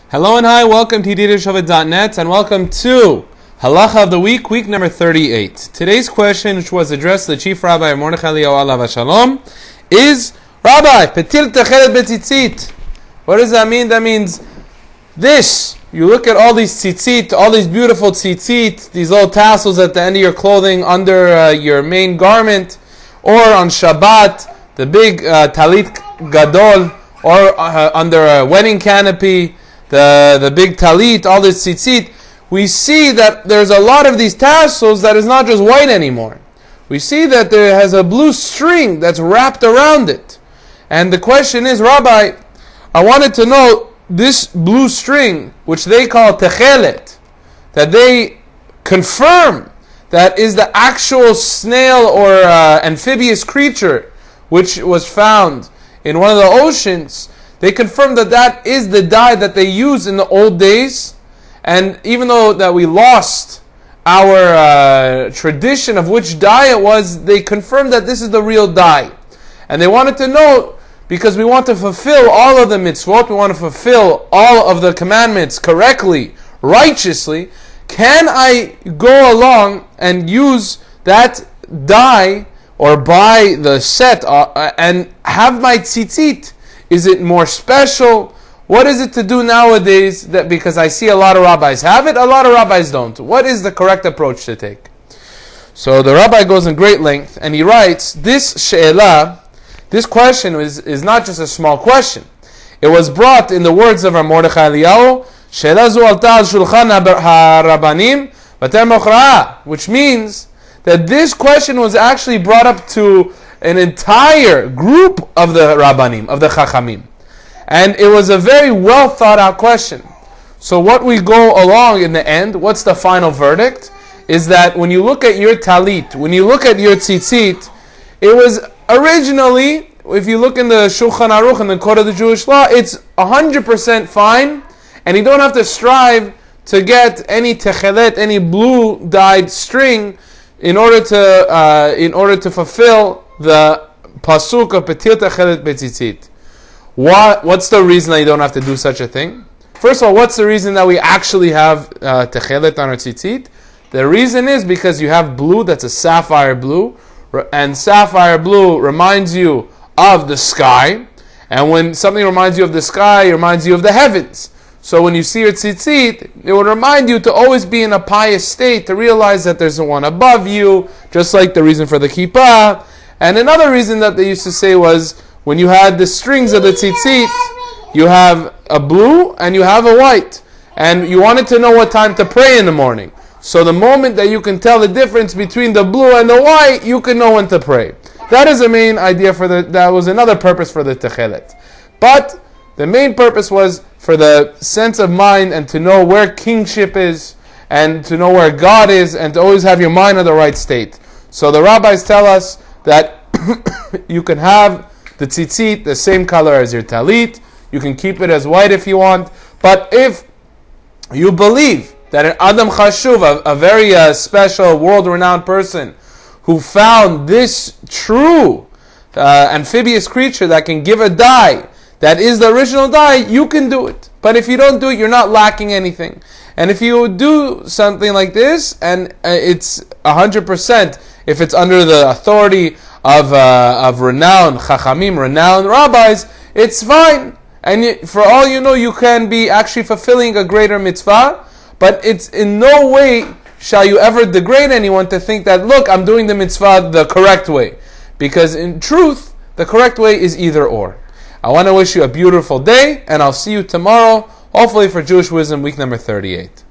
Hello and hi, welcome to Yedidia Shofet.net and welcome to Halachah of the Week, week number 38. Today's question, which was addressed to the Chief Rabbi of Mordechai Eliyahu Alav Shalom, is, Rabbi, Petil Techelet Betzitzit. What does that mean? That means this. You look at all these tzitzit, all these beautiful tzitzit, these little tassels at the end of your clothing, under your main garment, or on Shabbat, the big talit gadol, or under a wedding canopy, the big talit, all this tzitzit. We see that there's a lot of these tassels that is not just white anymore. We see that there has a blue string that's wrapped around it. And the question is, Rabbi, I wanted to know this blue string, which they call techelet, that they confirm that is the actual snail or amphibious creature which was found in one of the oceans. They confirm that that is the dye that they used in the old days. And even though that we lost our tradition of which dye it was, they confirmed that this is the real dye. And they wanted to know, because we want to fulfill all of the mitzvot, we want to fulfill all of the commandments correctly, righteously, can I go along and use that dye or buy the set and have my tzitzit? Is it more special? What is it to do nowadays? That because I see a lot of rabbis have it, a lot of rabbis don't. What is the correct approach to take? So the rabbi goes in great length and he writes, this she'elah, this question is not just a small question. It was brought in the words of our Mordechai Eliyahu, she'elah zu alta al shulchan harabanim v'ter mochra'a, which means that this question was actually brought up to an entire group of the Rabbanim, of the Chachamim. And it was a very well thought out question. So what we go along in the end, what's the final verdict? Is that when you look at your talit, when you look at your tzitzit, it was originally, if you look in the Shulchan Aruch and the Code of the Jewish Law, it's 100% fine, and you don't have to strive to get any techelet, any blue dyed string, in order to fulfill the pasuk of Petil Techelet Betzitzit. What's the reason that you don't have to do such a thing? First of all, what's the reason that we actually have Techelet on our tzitzit? The reason is because you have blue that's a sapphire blue, and sapphire blue reminds you of the sky, and when something reminds you of the sky, it reminds you of the heavens. So when you see your tzitzit, it would remind you to always be in a pious state, to realize that there's one above you, just like the reason for the kippah. And another reason that they used to say was, when you had the strings of the tzitzit, you have a blue and you have a white. And you wanted to know what time to pray in the morning. So the moment that you can tell the difference between the blue and the white, you can know when to pray. That is the main idea that was another purpose for the techelet. But the main purpose was for the sense of mind and to know where kingship is and to know where God is and to always have your mind in the right state. So the rabbis tell us that you can have the tzitzit the same color as your talit. You can keep it as white if you want. But if you believe that an Adam Chashuv, a very special, world-renowned person who found this true amphibious creature that can give a dye, that is the original dye, you can do it. But if you don't do it, you're not lacking anything. And if you do something like this, and it's 100%, if it's under the authority of renowned chachamim, renowned rabbis, it's fine. And for all you know, you can be actually fulfilling a greater mitzvah, but it's in no way shall you ever degrade anyone to think that, look, I'm doing the mitzvah the correct way. Because in truth, the correct way is either or. I want to wish you a beautiful day, and I'll see you tomorrow, hopefully for Jewish Wisdom week number 38.